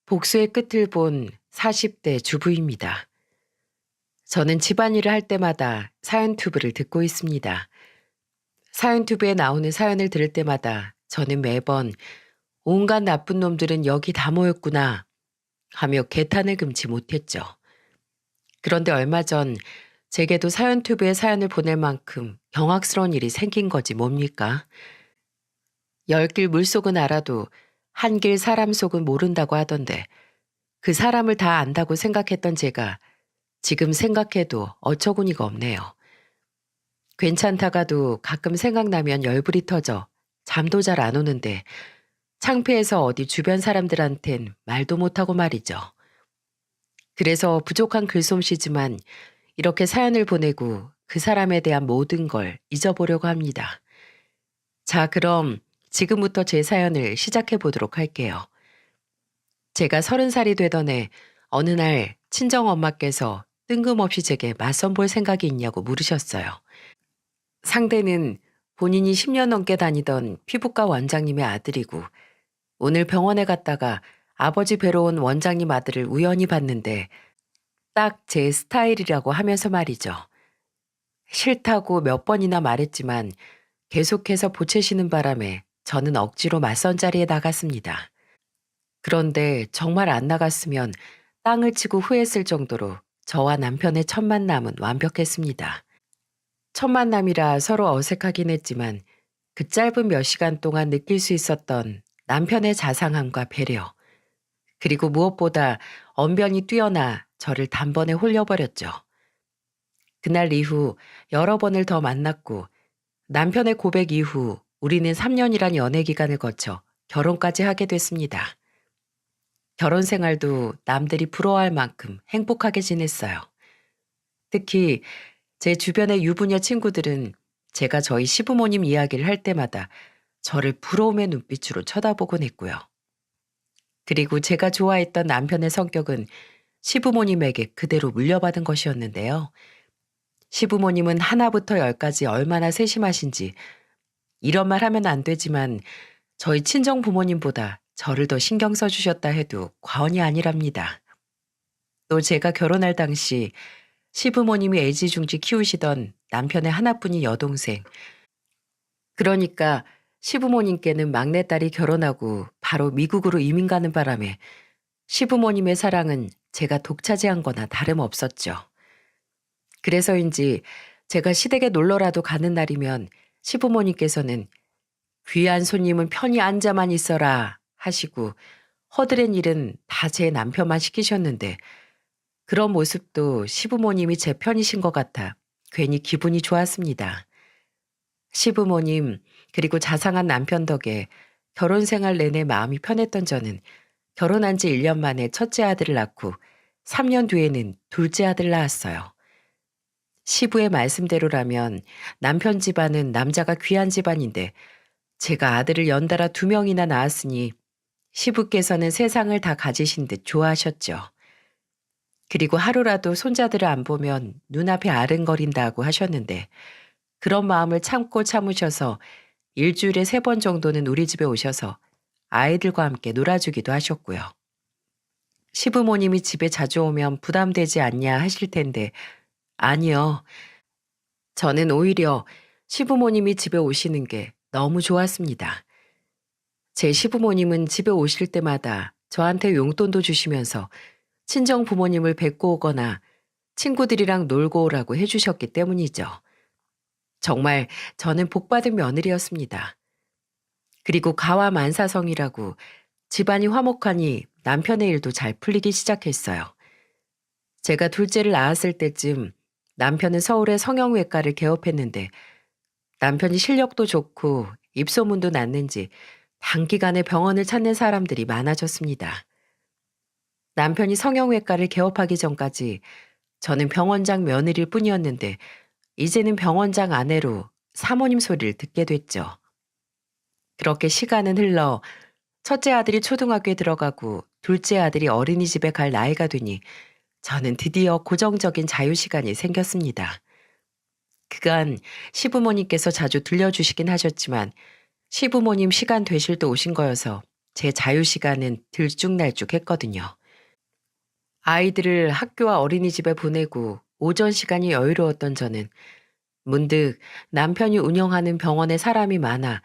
복수의 끝을 본 40대 주부입니다. 저는 집안일을 할 때마다 사연튜브를 듣고 있습니다. 사연튜브에 나오는 사연을 들을 때마다 저는 매번 온갖 나쁜 놈들은 여기 다 모였구나 하며 개탄을 금치 못했죠. 그런데 얼마 전 제게도 사연튜브에 사연을 보낼 만큼 경악스러운 일이 생긴 거지 뭡니까? 열 길 물속은 알아도 한 길 사람 속은 모른다고 하던데 그 사람을 다 안다고 생각했던 제가 지금 생각해도 어처구니가 없네요. 괜찮다가도 가끔 생각나면 열불이 터져 잠도 잘 안 오는데 창피해서 어디 주변 사람들한텐 말도 못하고 말이죠. 그래서 부족한 글솜씨지만 이렇게 사연을 보내고 그 사람에 대한 모든 걸 잊어보려고 합니다. 자, 그럼 지금부터 제 사연을 시작해 보도록 할게요. 제가 30살이 되던 해 어느 날 친정엄마께서 뜬금없이 제게 맞선 볼 생각이 있냐고 물으셨어요. 상대는 본인이 10년 넘게 다니던 피부과 원장님의 아들이고 오늘 병원에 갔다가 아버지 뵈러 온 원장님 아들을 우연히 봤는데 딱 제 스타일이라고 하면서 말이죠. 싫다고 몇 번이나 말했지만 계속해서 보채시는 바람에 저는 억지로 맞선 자리에 나갔습니다. 그런데 정말 안 나갔으면 땅을 치고 후회했을 정도로 저와 남편의 첫 만남은 완벽했습니다. 첫 만남이라 서로 어색하긴 했지만 그 짧은 몇 시간 동안 느낄 수 있었던 남편의 자상함과 배려, 그리고 무엇보다 언변이 뛰어나 저를 단번에 홀려버렸죠. 그날 이후 여러 번을 더 만났고 남편의 고백 이후 우리는 3년이란 연애 기간을 거쳐 결혼까지 하게 됐습니다. 결혼 생활도 남들이 부러워할 만큼 행복하게 지냈어요. 특히 제 주변의 유부녀 친구들은 제가 저희 시부모님 이야기를 할 때마다 저를 부러움의 눈빛으로 쳐다보곤 했고요. 그리고 제가 좋아했던 남편의 성격은 시부모님에게 그대로 물려받은 것이었는데요. 시부모님은 하나부터 열까지 얼마나 세심하신지 이런 말 하면 안 되지만 저희 친정 부모님보다 저를 더 신경 써주셨다 해도 과언이 아니랍니다. 또 제가 결혼할 당시 시부모님이 애지중지 키우시던 남편의 하나뿐인 여동생. 그러니까 시부모님께는 막내딸이 결혼하고 바로 미국으로 이민 가는 바람에 시부모님의 사랑은 제가 독차지한 거나 다름없었죠. 그래서인지 제가 시댁에 놀러라도 가는 날이면 시부모님께서는 귀한 손님은 편히 앉아만 있어라 하시고 허드렛 일은 다 제 남편만 시키셨는데 그런 모습도 시부모님이 제 편이신 것 같아 괜히 기분이 좋았습니다. 시부모님 그리고 자상한 남편 덕에 결혼 생활 내내 마음이 편했던 저는 결혼한 지 1년 만에 첫째 아들을 낳고 3년 뒤에는 둘째 아들을 낳았어요. 시부의 말씀대로라면 남편 집안은 남자가 귀한 집안인데 제가 아들을 연달아 2명이나 낳았으니 시부께서는 세상을 다 가지신 듯 좋아하셨죠. 그리고 하루라도 손자들을 안 보면 눈앞이 아른거린다고 하셨는데 그런 마음을 참고 참으셔서 일주일에 3번 정도는 우리 집에 오셔서 아이들과 함께 놀아주기도 하셨고요. 시부모님이 집에 자주 오면 부담되지 않냐 하실 텐데 아니요. 저는 오히려 시부모님이 집에 오시는 게 너무 좋았습니다. 제 시부모님은 집에 오실 때마다 저한테 용돈도 주시면서 친정 부모님을 뵙고 오거나 친구들이랑 놀고 오라고 해주셨기 때문이죠. 정말 저는 복받은 며느리였습니다. 그리고 가와 만사성이라고 집안이 화목하니 남편의 일도 잘 풀리기 시작했어요. 제가 둘째를 낳았을 때쯤 남편은 서울의 성형외과를 개업했는데 남편이 실력도 좋고 입소문도 났는지 단기간에 병원을 찾는 사람들이 많아졌습니다. 남편이 성형외과를 개업하기 전까지 저는 병원장 며느리일 뿐이었는데 이제는 병원장 아내로 사모님 소리를 듣게 됐죠. 그렇게 시간은 흘러 첫째 아들이 초등학교에 들어가고 둘째 아들이 어린이집에 갈 나이가 되니 저는 드디어 고정적인 자유시간이 생겼습니다. 그간 시부모님께서 자주 들려주시긴 하셨지만 시부모님 시간 되실 때 오신 거여서 제 자유시간은 들쭉날쭉했거든요. 아이들을 학교와 어린이집에 보내고 오전 시간이 여유로웠던 저는 문득 남편이 운영하는 병원에 사람이 많아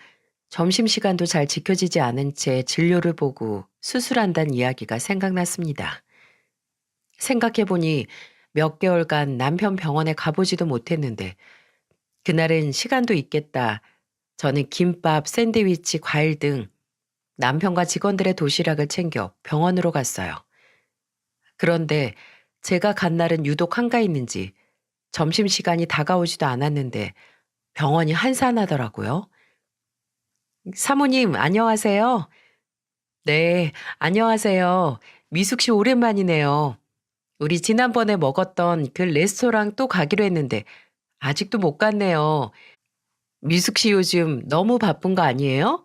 점심시간도 잘 지켜지지 않은 채 진료를 보고 수술한다는 이야기가 생각났습니다. 생각해보니 몇 개월간 남편 병원에 가보지도 못했는데 그날은 시간도 있겠다. 저는 김밥, 샌드위치, 과일 등 남편과 직원들의 도시락을 챙겨 병원으로 갔어요. 그런데 제가 간 날은 유독 한가했는지 점심시간이 다가오지도 않았는데 병원이 한산하더라고요. 사모님, 안녕하세요. 네, 안녕하세요. 미숙 씨 오랜만이네요. 우리 지난번에 먹었던 그 레스토랑 또 가기로 했는데 아직도 못 갔네요. 미숙 씨 요즘 너무 바쁜 거 아니에요?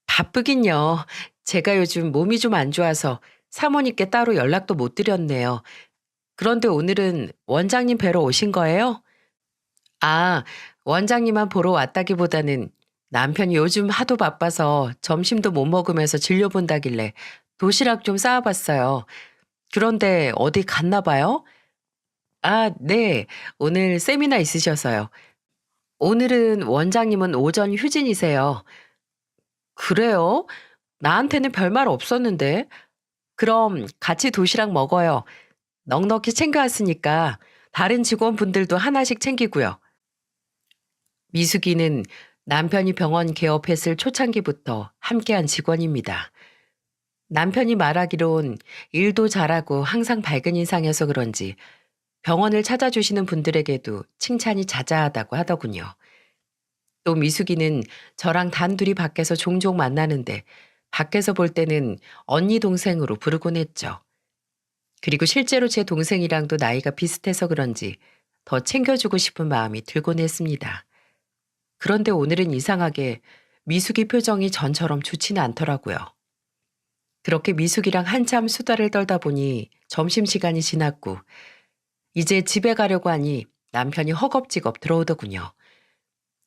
바쁘긴요. 제가 요즘 몸이 좀 안 좋아서 사모님께 따로 연락도 못 드렸네요. 그런데 오늘은 원장님 뵈러 오신 거예요? 아, 원장님만 보러 왔다기보다는 남편이 요즘 하도 바빠서 점심도 못 먹으면서 진료 본다길래 도시락 좀 싸와봤어요. 그런데 어디 갔나 봐요? 아, 네. 오늘 세미나 있으셔서요. 오늘은 원장님은 오전 휴진이세요. 그래요? 나한테는 별말 없었는데. 그럼 같이 도시락 먹어요. 넉넉히 챙겨왔으니까 다른 직원분들도 하나씩 챙기고요. 미숙이는 남편이 병원 개업했을 초창기부터 함께한 직원입니다. 남편이 말하기론 일도 잘하고 항상 밝은 인상이어서 그런지 병원을 찾아주시는 분들에게도 칭찬이 자자하다고 하더군요. 또 미숙이는 저랑 단둘이 밖에서 종종 만나는데 밖에서 볼 때는 언니 동생으로 부르곤 했죠. 그리고 실제로 제 동생이랑도 나이가 비슷해서 그런지 더 챙겨주고 싶은 마음이 들곤 했습니다. 그런데 오늘은 이상하게 미숙이 표정이 전처럼 좋지는 않더라고요. 그렇게 미숙이랑 한참 수다를 떨다 보니 점심시간이 지났고 이제 집에 가려고 하니 남편이 허겁지겁 들어오더군요.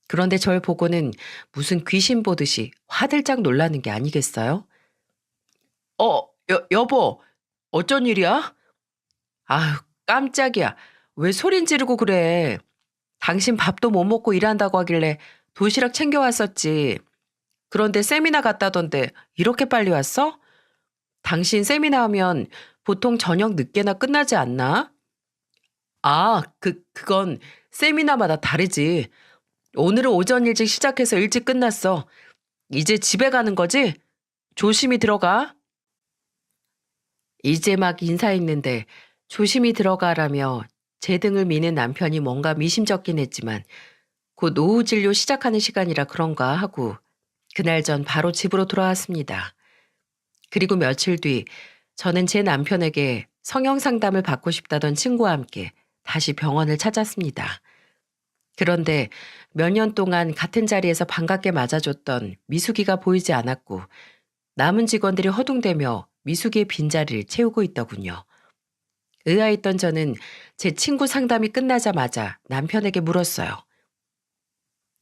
그런데 절 보고는 무슨 귀신 보듯이 화들짝 놀라는 게 아니겠어요? 여보, 어쩐 일이야? 아휴, 깜짝이야. 왜 소린 지르고 그래? 당신 밥도 못 먹고 일한다고 하길래 도시락 챙겨왔었지. 그런데 세미나 갔다던데 이렇게 빨리 왔어? 당신 세미나 하면 보통 저녁 늦게나 끝나지 않나? 아, 그건 세미나마다 다르지. 오늘은 오전 일찍 시작해서 일찍 끝났어. 이제 집에 가는 거지? 조심히 들어가. 이제 막 인사했는데 조심히 들어가라며 제 등을 미는 남편이 뭔가 미심쩍긴 했지만 곧 오후 진료 시작하는 시간이라 그런가 하고 그날 전 바로 집으로 돌아왔습니다. 그리고 며칠 뒤 저는 제 남편에게 성형 상담을 받고 싶다던 친구와 함께 다시 병원을 찾았습니다. 그런데 몇 년 동안 같은 자리에서 반갑게 맞아줬던 미숙이가 보이지 않았고 남은 직원들이 허둥대며 미숙이의 빈자리를 채우고 있더군요. 의아했던 저는 제 친구 상담이 끝나자마자 남편에게 물었어요.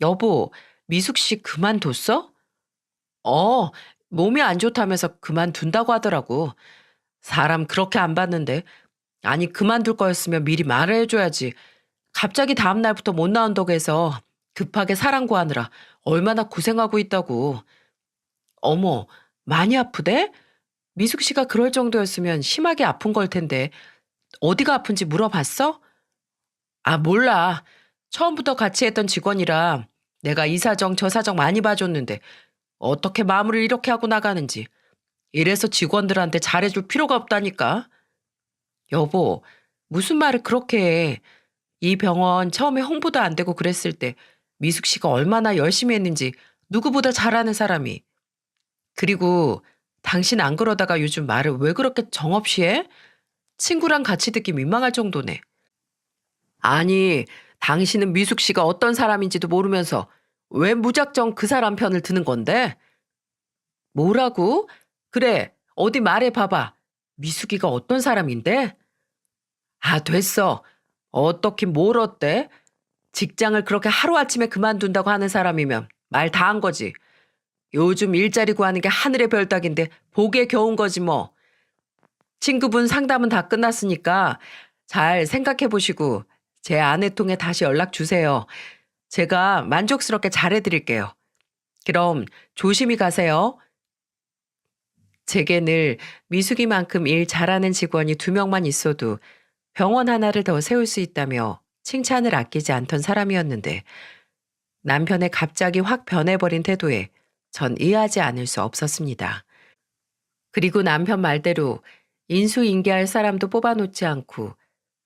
여보, 미숙 씨 그만뒀어? 어, 몸이 안 좋다면서 그만둔다고 하더라고. 사람 그렇게 안 봤는데. 아니, 그만둘 거였으면 미리 말을 해줘야지. 갑자기 다음 날부터 못 나온다고 해서 급하게 사랑 구하느라 얼마나 고생하고 있다고. 어머, 많이 아프대? 미숙 씨가 그럴 정도였으면 심하게 아픈 걸 텐데 어디가 아픈지 물어봤어? 아, 몰라. 처음부터 같이 했던 직원이라 내가 이 사정 저 사정 많이 봐줬는데 어떻게 마무리를 이렇게 하고 나가는지. 이래서 직원들한테 잘해줄 필요가 없다니까. 여보, 무슨 말을 그렇게 해. 이 병원 처음에 홍보도 안 되고 그랬을 때 미숙 씨가 얼마나 열심히 했는지 누구보다 잘 아는 사람이. 그리고 당신 안 그러다가 요즘 말을 왜 그렇게 정없이 해? 친구랑 같이 듣기 민망할 정도네. 아니, 당신은 미숙 씨가 어떤 사람인지도 모르면서 왜 무작정 그 사람 편을 드는 건데? 뭐라고? 그래, 어디 말해봐봐. 미숙이가 어떤 사람인데? 아, 됐어. 어떻긴 뭘 어때? 직장을 그렇게 하루아침에 그만둔다고 하는 사람이면 말 다 한 거지. 요즘 일자리 구하는 게 하늘의 별 따기인데 복에 겨운 거지 뭐. 친구분 상담은 다 끝났으니까 잘 생각해 보시고 제 아내 통해 다시 연락 주세요. 제가 만족스럽게 잘해드릴게요. 그럼 조심히 가세요. 제게 늘 미숙이만큼 일 잘하는 직원이 2명만 있어도 병원 하나를 더 세울 수 있다며 칭찬을 아끼지 않던 사람이었는데 남편의 갑자기 확 변해버린 태도에 전 이해하지 않을 수 없었습니다. 그리고 남편 말대로 인수인계할 사람도 뽑아놓지 않고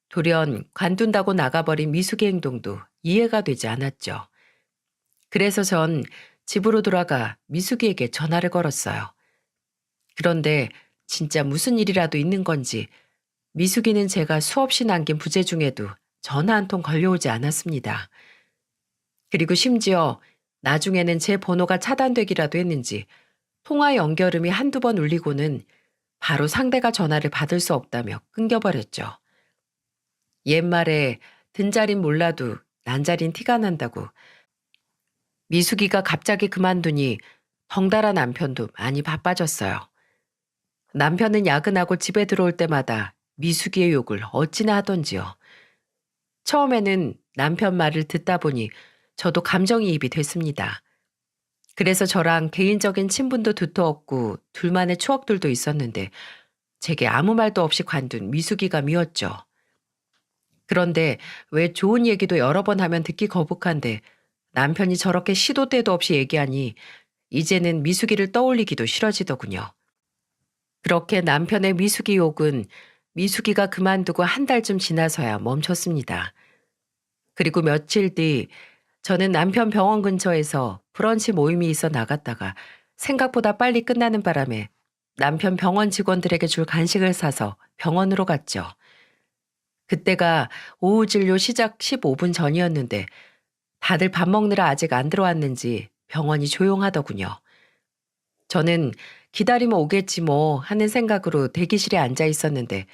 돌연 관둔다고 나가버린 미숙의 행동도 이해가 되지 않았죠. 그래서 전 집으로 돌아가 미숙이에게 전화를 걸었어요. 그런데 진짜 무슨 일이라도 있는 건지 미숙이는 제가 수없이 남긴 부재 중에도 전화 한 통 걸려오지 않았습니다. 그리고 심지어 나중에는 제 번호가 차단되기라도 했는지 통화 연결음이 한두 번 울리고는 바로 상대가 전화를 받을 수 없다며 끊겨버렸죠. 옛말에 든자린 몰라도 난자린 티가 난다고 미숙이가 갑자기 그만두니 덩달아 남편도 많이 바빠졌어요. 남편은 야근하고 집에 들어올 때마다 미숙이의 욕을 어찌나 하던지요. 처음에는 남편 말을 듣다 보니 저도 감정이입이 됐습니다. 그래서 저랑 개인적인 친분도 두터웠고 둘만의 추억들도 있었는데 제게 아무 말도 없이 관둔 미숙이가 미웠죠. 그런데 왜 좋은 얘기도 여러 번 하면 듣기 거북한데 남편이 저렇게 시도 때도 없이 얘기하니 이제는 미숙이를 떠올리기도 싫어지더군요. 그렇게 남편의 미숙이 욕은 미숙이가 그만두고 한 달쯤 지나서야 멈췄습니다. 그리고 며칠 뒤 저는 남편 병원 근처에서 브런치 모임이 있어 나갔다가 생각보다 빨리 끝나는 바람에 남편 병원 직원들에게 줄 간식을 사서 병원으로 갔죠. 그때가 오후 진료 시작 15분 전이었는데 다들 밥 먹느라 아직 안 들어왔는지 병원이 조용하더군요. 저는 기다리면 오겠지 뭐 하는 생각으로 대기실에 앉아 있었는데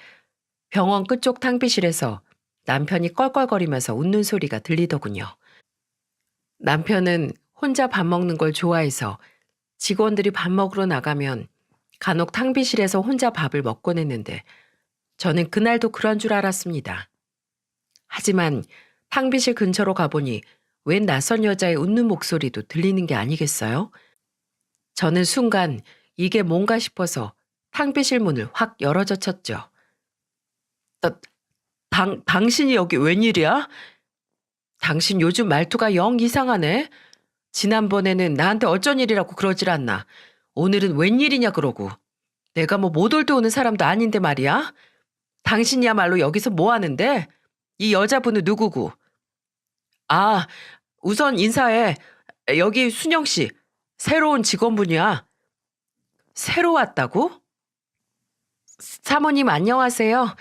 병원 끝쪽 탕비실에서 남편이 껄껄거리면서 웃는 소리가 들리더군요. 남편은 혼자 밥 먹는 걸 좋아해서 직원들이 밥 먹으러 나가면 간혹 탕비실에서 혼자 밥을 먹곤 했는데 저는 그날도 그런 줄 알았습니다. 하지만 탕비실 근처로 가보니 웬 낯선 여자의 웃는 목소리도 들리는 게 아니겠어요? 저는 순간 이게 뭔가 싶어서 탕비실 문을 확 열어젖혔죠. 당신이 여기 웬일이야? 당신 요즘 말투가 영 이상하네. 지난번에는 나한테 어쩐 일이라고 그러질 않나. 오늘은 웬일이냐 그러고. 내가 뭐 못 올 때 오는 사람도 아닌데 말이야. 당신이야말로 여기서 뭐 하는데? 이 여자분은 누구고? 아, 우선 인사해. 여기 순영 씨. 새로운 직원분이야. 새로 왔다고? 사모님 안녕하세요.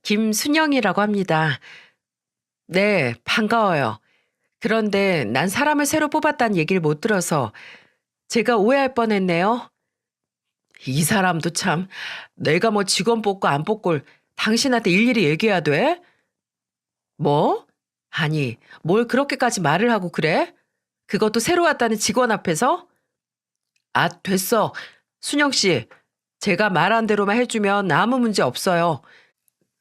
김순영이라고 합니다. 네, 반가워요. 그런데 난 사람을 새로 뽑았다는 얘기를 못 들어서 제가 오해할 뻔했네요. 이 사람도 참, 내가 뭐 직원 뽑고 안 뽑고를 당신한테 일일이 얘기해야 돼? 뭐? 아니, 뭘 그렇게까지 말을 하고 그래? 그것도 새로 왔다는 직원 앞에서? 아, 됐어. 순영 씨, 제가 말한 대로만 해주면 아무 문제 없어요.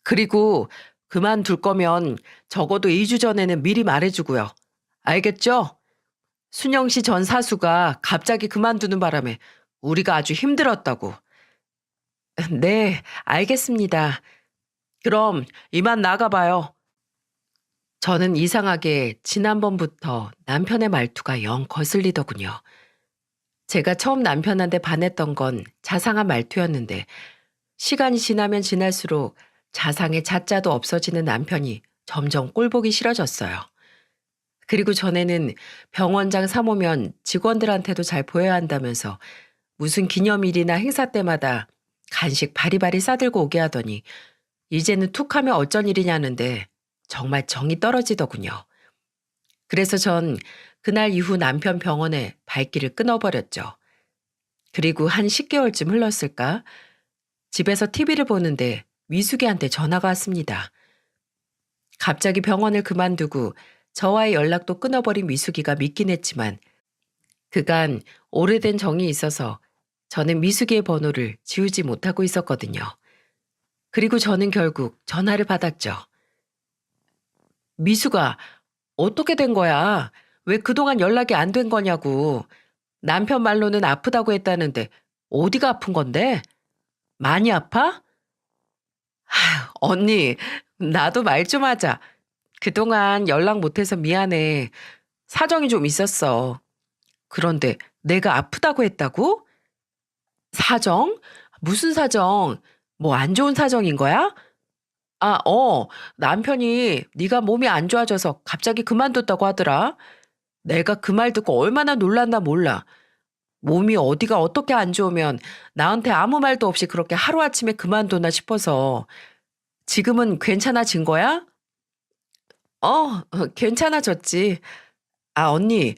그리고 그만둘 거면 적어도 2주 전에는 미리 말해주고요. 알겠죠? 순영 씨 전 사수가 갑자기 그만두는 바람에 우리가 아주 힘들었다고. 네, 알겠습니다. 그럼 이만 나가봐요. 저는 이상하게 지난번부터 남편의 말투가 영 거슬리더군요. 제가 처음 남편한테 반했던 건 자상한 말투였는데 시간이 지나면 지날수록 자상의 자자도 없어지는 남편이 점점 꼴보기 싫어졌어요. 그리고 전에는 병원장 사모면 직원들한테도 잘 보여야 한다면서 무슨 기념일이나 행사 때마다 간식 바리바리 싸들고 오게 하더니 이제는 툭하면 어쩐 일이냐는데 정말 정이 떨어지더군요. 그래서 전 그날 이후 남편 병원에 발길을 끊어버렸죠. 그리고 한 10개월쯤 흘렀을까? 집에서 TV를 보는데 미숙이한테 전화가 왔습니다. 갑자기 병원을 그만두고 저와의 연락도 끊어버린 미숙이가 믿긴 했지만 그간 오래된 정이 있어서 저는 미숙이의 번호를 지우지 못하고 있었거든요. 그리고 저는 결국 전화를 받았죠. 미숙아, 어떻게 된 거야? 왜 그동안 연락이 안 된 거냐고. 남편 말로는 아프다고 했다는데 어디가 아픈 건데? 많이 아파? 언니, 나도 말 좀 하자. 그동안 연락 못해서 미안해. 사정이 좀 있었어. 그런데 내가 아프다고 했다고? 사정? 무슨 사정? 뭐 안 좋은 사정인 거야? 남편이 네가 몸이 안 좋아져서 갑자기 그만뒀다고 하더라. 내가 그 말 듣고 얼마나 놀랐나 몰라. 몸이 어디가 어떻게 안 좋으면 나한테 아무 말도 없이 그렇게 하루아침에 그만두나 싶어서. 지금은 괜찮아진 거야? 괜찮아졌지. 언니,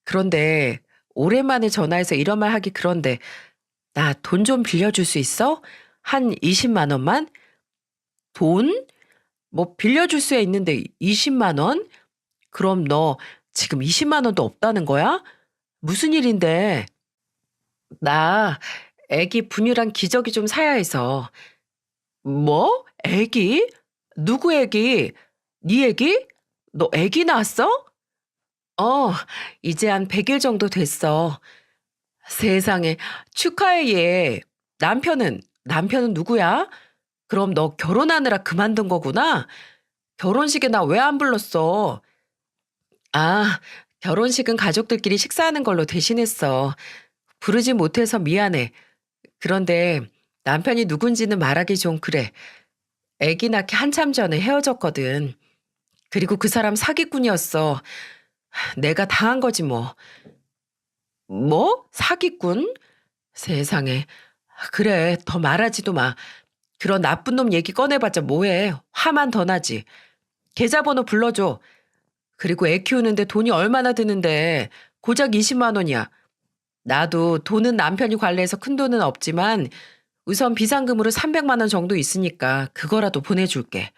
그런데 오랜만에 전화해서 이런 말 하기 그런데 나 돈 좀 빌려줄 수 있어? 한 20만 원만? 돈? 뭐 빌려줄 수야 있는데 20만 원? 그럼 너 지금 20만 원도 없다는 거야? 무슨 일인데? 나 애기 분유랑 기저귀 좀 사야 해서. 뭐? 애기? 누구 애기? 네 애기? 너 애기 낳았어? 어, 이제 한 100일 정도 됐어. 세상에, 축하해, 얘. 남편은 누구야? 그럼 너 결혼하느라 그만둔 거구나? 결혼식에 나 왜 안 불렀어? 아, 결혼식은 가족들끼리 식사하는 걸로 대신했어. 부르지 못해서 미안해. 그런데 남편이 누군지는 말하기 좀 그래. 애기 낳기 한참 전에 헤어졌거든. 그리고 그 사람 사기꾼이었어. 내가 당한 거지 뭐. 뭐? 사기꾼? 세상에. 그래, 더 말하지도 마. 그런 나쁜 놈 얘기 꺼내봤자 뭐해. 화만 더 나지. 계좌번호 불러줘. 그리고 애 키우는데 돈이 얼마나 드는데 고작 20만 원이야. 나도 돈은 남편이 관리해서 큰 돈은 없지만 우선 비상금으로 300만 원 정도 있으니까 그거라도 보내줄게.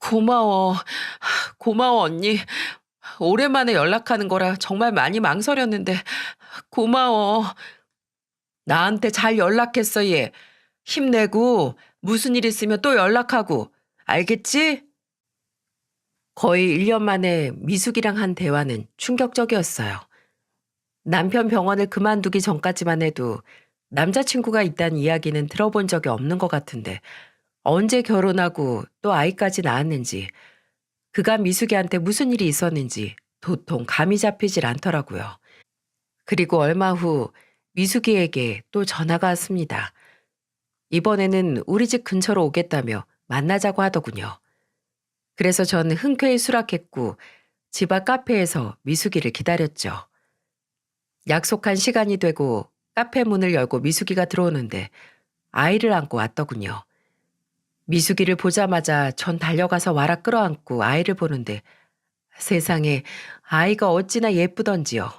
고마워. 고마워, 언니. 오랜만에 연락하는 거라 정말 많이 망설였는데 고마워. 나한테 잘 연락했어, 얘. 힘내고 무슨 일 있으면 또 연락하고. 알겠지? 거의 1년 만에 미숙이랑 한 대화는 충격적이었어요. 남편 병원을 그만두기 전까지만 해도 남자친구가 있다는 이야기는 들어본 적이 없는 것 같은데 언제 결혼하고 또 아이까지 낳았는지 그간 미숙이한테 무슨 일이 있었는지 도통 감이 잡히질 않더라고요. 그리고 얼마 후 미숙이에게 또 전화가 왔습니다. 이번에는 우리 집 근처로 오겠다며 만나자고 하더군요. 그래서 전 흔쾌히 수락했고 집 앞 카페에서 미숙이를 기다렸죠. 약속한 시간이 되고 카페 문을 열고 미숙이가 들어오는데 아이를 안고 왔더군요. 미숙이를 보자마자 전 달려가서 와라 끌어안고 아이를 보는데 세상에 아이가 어찌나 예쁘던지요.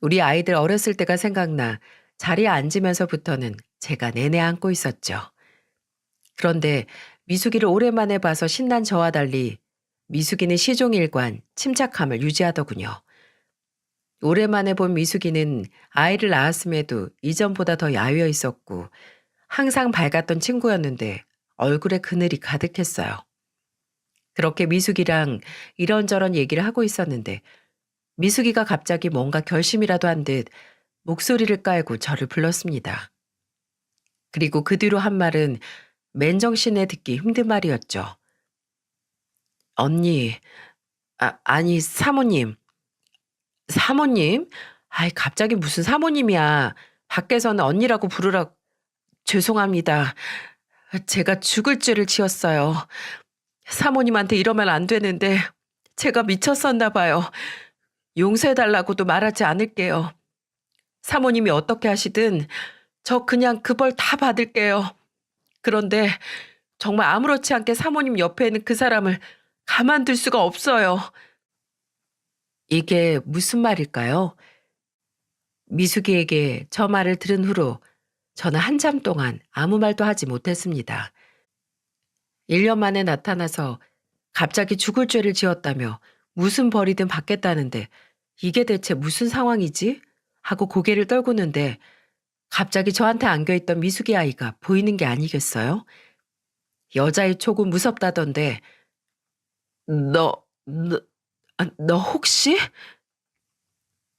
우리 아이들 어렸을 때가 생각나 자리에 앉으면서부터는 제가 내내 안고 있었죠. 그런데 미숙이를 오랜만에 봐서 신난 저와 달리 미숙이는 시종일관 침착함을 유지하더군요. 오랜만에 본 미숙이는 아이를 낳았음에도 이전보다 더 야위어 있었고 항상 밝았던 친구였는데 얼굴에 그늘이 가득했어요. 그렇게 미숙이랑 이런저런 얘기를 하고 있었는데 미숙이가 갑자기 뭔가 결심이라도 한 듯 목소리를 깔고 저를 불렀습니다. 그리고 그 뒤로 한 말은 맨정신에 듣기 힘든 말이었죠. 언니, 아니 사모님. 사모님? 아이 갑자기 무슨 사모님이야. 밖에서는 언니라고 부르라. 죄송합니다. 제가 죽을 죄를 지었어요. 사모님한테 이러면 안 되는데 제가 미쳤었나 봐요. 용서해달라고도 말하지 않을게요. 사모님이 어떻게 하시든 저 그냥 그 벌 다 받을게요. 그런데 정말 아무렇지 않게 사모님 옆에 있는 그 사람을 가만둘 수가 없어요. 이게 무슨 말일까요? 미숙이에게 저 말을 들은 후로 저는 한참 동안 아무 말도 하지 못했습니다. 1년 만에 나타나서 갑자기 죽을 죄를 지었다며 무슨 벌이든 받겠다는데 이게 대체 무슨 상황이지? 하고 고개를 떨구는데 갑자기 저한테 안겨있던 미숙이 아이가 보이는 게 아니겠어요? 여자의 촉은 무섭다던데 너 혹시?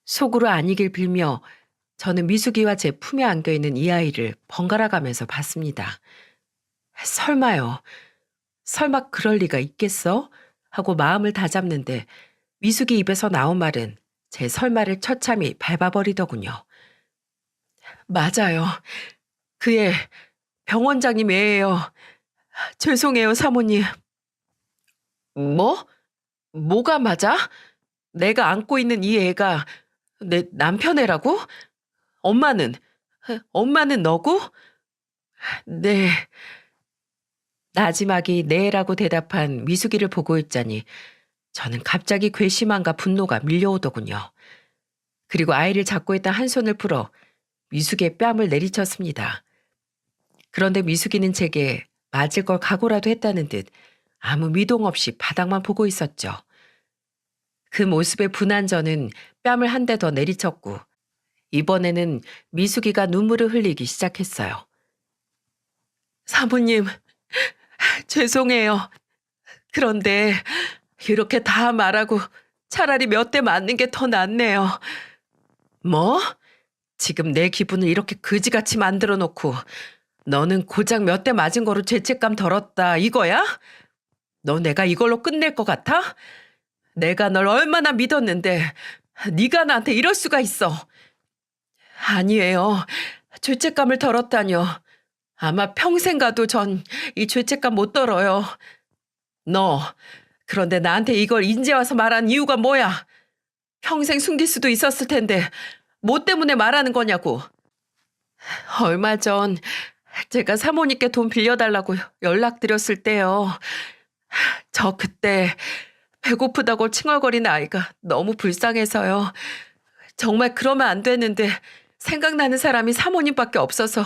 속으로 아니길 빌며 저는 미숙이와 제 품에 안겨있는 이 아이를 번갈아 가면서 봤습니다. 설마요. 설마 그럴 리가 있겠어? 하고 마음을 다잡는데 미숙이 입에서 나온 말은 제 설마를 처참히 밟아버리더군요. 맞아요. 그애 병원장님 애예요. 죄송해요, 사모님. 뭐? 뭐가 맞아? 내가 안고 있는 이 애가 내 남편 애라고? 엄마는? 엄마는 너고? 네. 나지막이 네라고 대답한 미숙이를 보고 있자니 저는 갑자기 괘씸함과 분노가 밀려오더군요. 그리고 아이를 잡고 있던 한 손을 풀어 미숙이의 뺨을 내리쳤습니다. 그런데 미숙이는 제게 맞을 걸 각오라도 했다는 듯 아무 미동 없이 바닥만 보고 있었죠. 그 모습에 분한 저는 뺨을 한 대 더 내리쳤고 이번에는 미숙이가 눈물을 흘리기 시작했어요. 사모님, 죄송해요. 그런데 이렇게 다 말하고 차라리 몇 대 맞는 게 더 낫네요. 뭐? 지금 내 기분을 이렇게 그지같이 만들어 놓고 너는 고작 몇 대 맞은 거로 죄책감 덜었다 이거야? 너 내가 이걸로 끝낼 것 같아? 내가 널 얼마나 믿었는데 네가 나한테 이럴 수가 있어. 아니에요. 죄책감을 덜었다뇨. 아마 평생 가도 전 이 죄책감 못 덜어요. 너, 그런데 나한테 이걸 이제 와서 말한 이유가 뭐야? 평생 숨길 수도 있었을 텐데 뭐 때문에 말하는 거냐고. 얼마 전 제가 사모님께 돈 빌려달라고 연락드렸을 때요. 저 그때 배고프다고 칭얼거리는 아이가 너무 불쌍해서요. 정말 그러면 안 되는데 생각나는 사람이 사모님밖에 없어서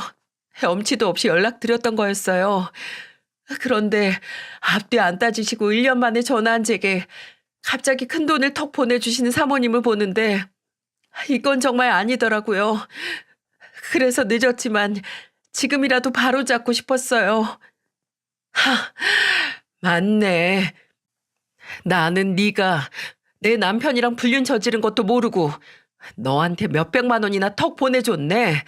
엄치도 없이 연락드렸던 거였어요. 그런데 앞뒤 안 따지시고 1년 만에 전화한 제게 갑자기 큰 돈을 턱 보내주시는 사모님을 보는데 이건 정말 아니더라고요. 그래서 늦었지만 지금이라도 바로잡고 싶었어요. 하, 맞네. 나는 네가 내 남편이랑 불륜 저지른 것도 모르고 너한테 몇백만 원이나 턱 보내줬네.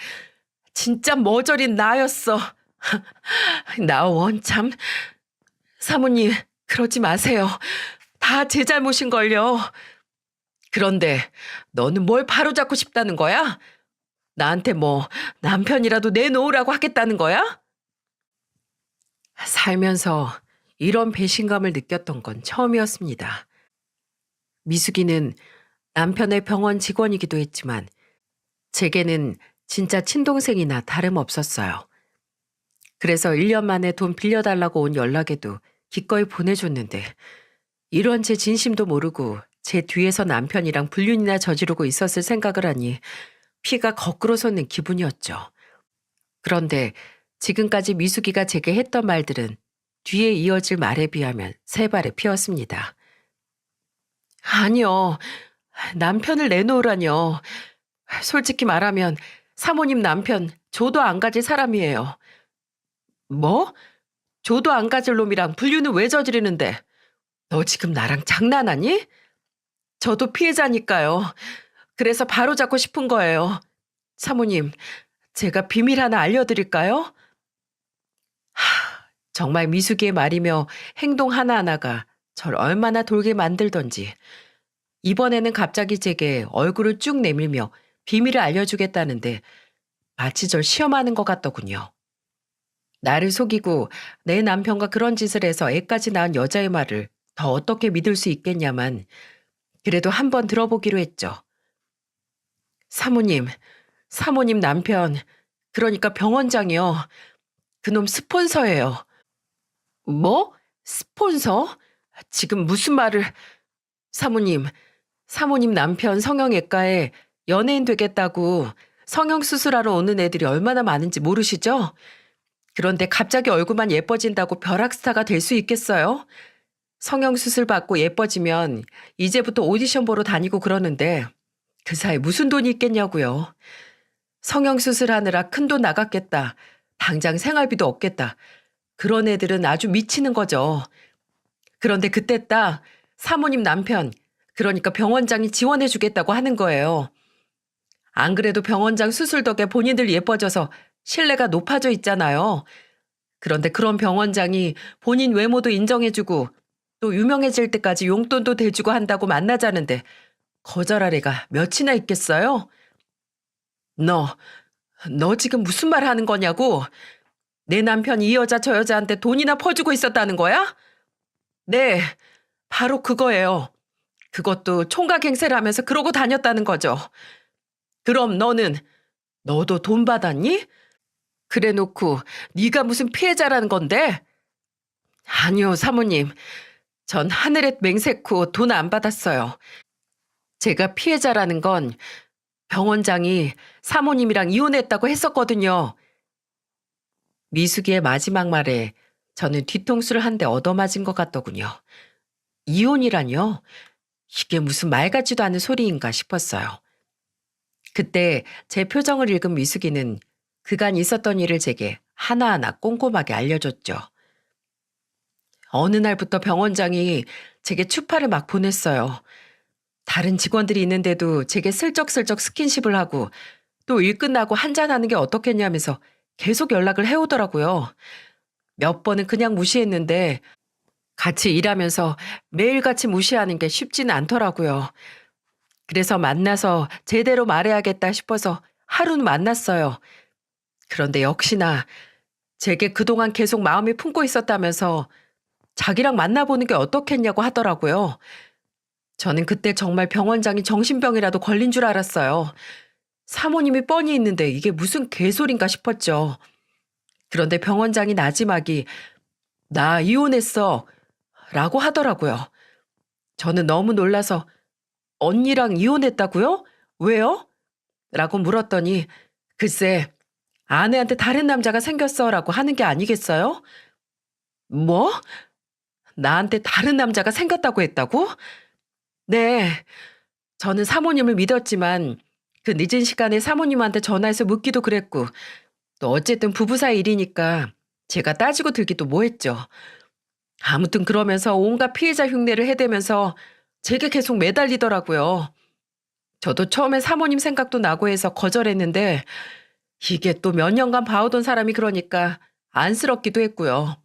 진짜 머저린 나였어. 나 원참. 사모님, 그러지 마세요. 다 제 잘못인걸요. 그런데 너는 뭘 바로잡고 싶다는 거야? 나한테 뭐 남편이라도 내놓으라고 하겠다는 거야? 살면서 이런 배신감을 느꼈던 건 처음이었습니다. 미숙이는 남편의 병원 직원이기도 했지만 제게는 진짜 친동생이나 다름없었어요. 그래서 1년 만에 돈 빌려달라고 온 연락에도 기꺼이 보내줬는데 이런 제 진심도 모르고 제 뒤에서 남편이랑 불륜이나 저지르고 있었을 생각을 하니 피가 거꾸로 솟는 기분이었죠. 그런데 지금까지 미숙이가 제게 했던 말들은 뒤에 이어질 말에 비하면 세 발에 피었습니다. 아니요. 남편을 내놓으라뇨. 솔직히 말하면 사모님 남편 조도 안 가질 사람이에요. 뭐? 조도 안 가질 놈이랑 불륜은 왜 저지르는데? 너 지금 나랑 장난하니? 저도 피해자니까요. 그래서 바로잡고 싶은 거예요. 사모님, 제가 비밀 하나 알려드릴까요? 정말 미숙이의 말이며 행동 하나하나가 절 얼마나 돌게 만들던지 이번에는 갑자기 제게 얼굴을 쭉 내밀며 비밀을 알려주겠다는데 마치 절 시험하는 것 같더군요. 나를 속이고 내 남편과 그런 짓을 해서 애까지 낳은 여자의 말을 더 어떻게 믿을 수 있겠냐만 그래도 한번 들어보기로 했죠. 사모님, 사모님 남편, 그러니까 병원장이요. 그놈 스폰서예요. 뭐? 스폰서? 지금 무슨 말을... 사모님, 사모님 남편 성형외과에 연예인 되겠다고 성형수술하러 오는 애들이 얼마나 많은지 모르시죠? 그런데 갑자기 얼굴만 예뻐진다고 벼락스타가 될 수 있겠어요? 성형수술 받고 예뻐지면 이제부터 오디션 보러 다니고 그러는데 그 사이 무슨 돈이 있겠냐고요. 성형수술 하느라 큰돈 나갔겠다. 당장 생활비도 없겠다. 그런 애들은 아주 미치는 거죠. 그런데 그때 딱 사모님 남편, 그러니까 병원장이 지원해 주겠다고 하는 거예요. 안 그래도 병원장 수술 덕에 본인들 예뻐져서 신뢰가 높아져 있잖아요. 그런데 그런 병원장이 본인 외모도 인정해주고 또 유명해질 때까지 용돈도 대주고 한다고 만나자는데 거절할 애가 몇이나 있겠어요? 너 지금 무슨 말 하는 거냐고? 내 남편이 이 여자 저 여자한테 돈이나 퍼주고 있었다는 거야? 네, 바로 그거예요. 그것도 총각 행세를 하면서 그러고 다녔다는 거죠. 그럼 너도 돈 받았니? 그래 놓고 네가 무슨 피해자라는 건데? 아니요, 사모님. 전 하늘에 맹세코 돈 안 받았어요. 제가 피해자라는 건 병원장이 사모님이랑 이혼했다고 했었거든요. 미숙이의 마지막 말에 저는 뒤통수를 한 대 얻어맞은 것 같더군요. 이혼이라뇨? 이게 무슨 말 같지도 않은 소리인가 싶었어요. 그때 제 표정을 읽은 미숙이는 그간 있었던 일을 제게 하나하나 꼼꼼하게 알려줬죠. 어느 날부터 병원장이 제게 추파를 막 보냈어요. 다른 직원들이 있는데도 제게 슬쩍슬쩍 스킨십을 하고 또 일 끝나고 한잔하는 게 어떻겠냐면서 계속 연락을 해오더라고요. 몇 번은 그냥 무시했는데 같이 일하면서 매일같이 무시하는 게 쉽지는 않더라고요. 그래서 만나서 제대로 말해야겠다 싶어서 하루는 만났어요. 그런데 역시나 제게 그동안 계속 마음이 품고 있었다면서 자기랑 만나보는 게 어떻겠냐고 하더라고요. 저는 그때 정말 병원장이 정신병이라도 걸린 줄 알았어요. 사모님이 뻔히 있는데 이게 무슨 개소린가 싶었죠. 그런데 병원장이 나지막이 나 이혼했어 라고 하더라고요. 저는 너무 놀라서 언니랑 이혼했다고요? 왜요? 라고 물었더니 글쎄 아내한테 다른 남자가 생겼어 라고 하는 게 아니겠어요? 뭐? 나한테 다른 남자가 생겼다고 했다고? 네. 저는 사모님을 믿었지만 그 늦은 시간에 사모님한테 전화해서 묻기도 그랬고 또 어쨌든 부부 사이 일이니까 제가 따지고 들기도 뭐했죠. 아무튼 그러면서 온갖 피해자 흉내를 해대면서 제게 계속 매달리더라고요. 저도 처음에 사모님 생각도 나고 해서 거절했는데 이게 또 몇 년간 봐오던 사람이 그러니까 안쓰럽기도 했고요.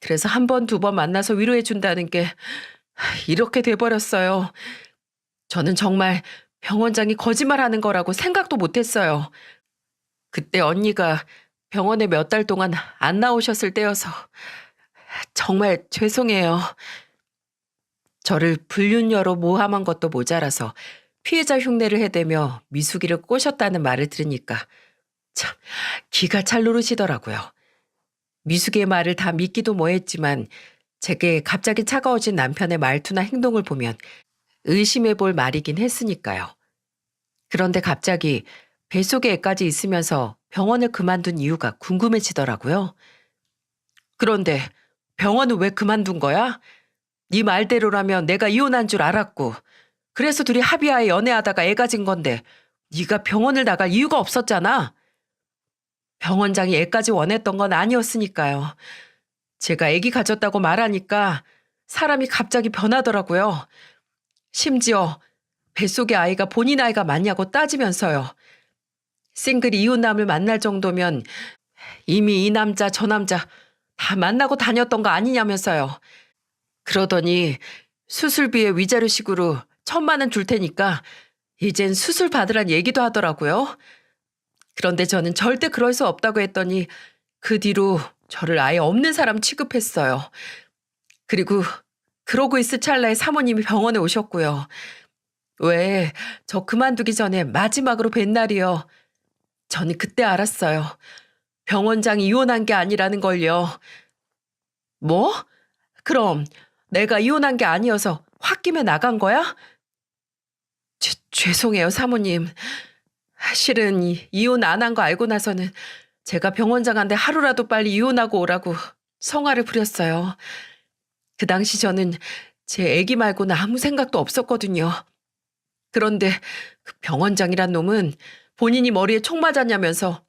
그래서 한 번, 두 번 만나서 위로해준다는 게 이렇게 돼버렸어요. 저는 정말 병원장이 거짓말하는 거라고 생각도 못했어요. 그때 언니가 병원에 몇 달 동안 안 나오셨을 때여서 정말 죄송해요. 저를 불륜녀로 모함한 것도 모자라서 피해자 흉내를 해대며 미숙이를 꼬셨다는 말을 들으니까 참 기가 찰 누르시더라고요. 미숙이의 말을 다 믿기도 뭐했지만 제게 갑자기 차가워진 남편의 말투나 행동을 보면 의심해 볼 말이긴 했으니까요. 그런데 갑자기 뱃속에 애까지 있으면서 병원을 그만둔 이유가 궁금해지더라고요. 그런데 병원은 왜 그만둔 거야? 네 말대로라면 내가 이혼한 줄 알았고 그래서 둘이 합의하에 연애하다가 애 가진 건데 네가 병원을 나갈 이유가 없었잖아. 병원장이 애까지 원했던 건 아니었으니까요. 제가 애기 가졌다고 말하니까 사람이 갑자기 변하더라고요. 심지어 뱃속의 아이가 본인 아이가 맞냐고 따지면서요. 싱글이 이웃남을 만날 정도면 이미 이 남자 저 남자 다 만나고 다녔던 거 아니냐면서요. 그러더니 수술비에 위자료식으로 1,000만 원 줄 테니까 이젠 수술 받으란 얘기도 하더라고요. 그런데 저는 절대 그럴 수 없다고 했더니 그 뒤로 저를 아예 없는 사람 취급했어요. 그리고 그러고 있을 찰나에 사모님이 병원에 오셨고요. 왜, 저 그만두기 전에 마지막으로 뵌 날이요. 저는 그때 알았어요. 병원장이 이혼한 게 아니라는 걸요. 뭐? 그럼 내가 이혼한 게 아니어서 홧김에 나간 거야? 죄송해요, 사모님. 실은 이혼 안 한 거 알고 나서는 제가 병원장한테 하루라도 빨리 이혼하고 오라고 성화를 부렸어요. 그 당시 저는 제 애기 말고는 아무 생각도 없었거든요. 그런데 그 병원장이란 놈은 본인이 머리에 총 맞았냐면서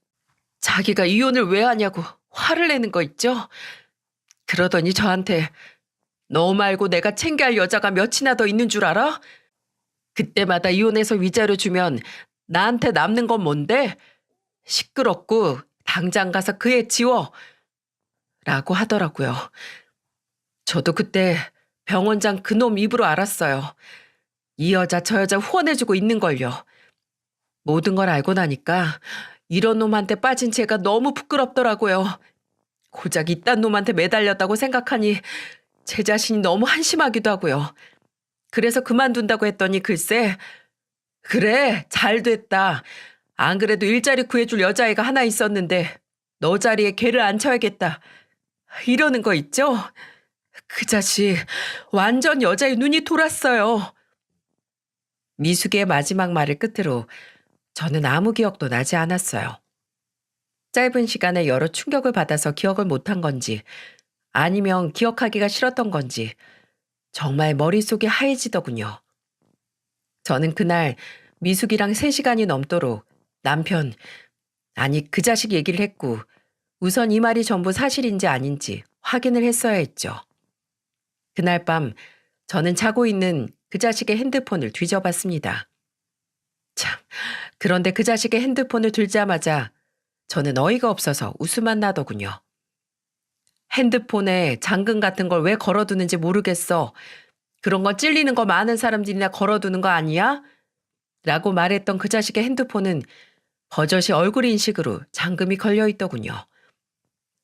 자기가 이혼을 왜 하냐고 화를 내는 거 있죠? 그러더니 저한테 너 말고 내가 챙겨야 할 여자가 몇이나 더 있는 줄 알아? 그때마다 이혼해서 위자료 주면 나한테 남는 건 뭔데? 시끄럽고 당장 가서 그 애 지워. 라고 하더라고요. 저도 그때 병원장 그놈 입으로 알았어요. 이 여자 저 여자 후원해주고 있는걸요. 모든 걸 알고 나니까 이런 놈한테 빠진 제가 너무 부끄럽더라고요. 고작 이딴 놈한테 매달렸다고 생각하니 제 자신이 너무 한심하기도 하고요. 그래서 그만둔다고 했더니 글쎄, 그래, 잘 됐다. 안 그래도 일자리 구해줄 여자애가 하나 있었는데 너 자리에 걔를 앉혀야겠다. 이러는 거 있죠? 그 자식 완전 여자의 눈이 돌았어요. 미숙의 마지막 말을 끝으로 저는 아무 기억도 나지 않았어요. 짧은 시간에 여러 충격을 받아서 기억을 못한 건지 아니면 기억하기가 싫었던 건지 정말 머릿속이 하얘지더군요. 저는 그날 미숙이랑 3시간이 넘도록 남편, 아니 그 자식 얘기를 했고 우선 이 말이 전부 사실인지 아닌지 확인을 했어야 했죠. 그날 밤 저는 자고 있는 그 자식의 핸드폰을 뒤져봤습니다. 참, 그런데 그 자식의 핸드폰을 들자마자 저는 어이가 없어서 웃음만 나더군요. 핸드폰에 잠금 같은 걸 왜 걸어두는지 모르겠어. 그런 건 찔리는 거 많은 사람들이나 걸어두는 거 아니야? 라고 말했던 그 자식의 핸드폰은 버젓이 얼굴 인식으로 잠금이 걸려있더군요.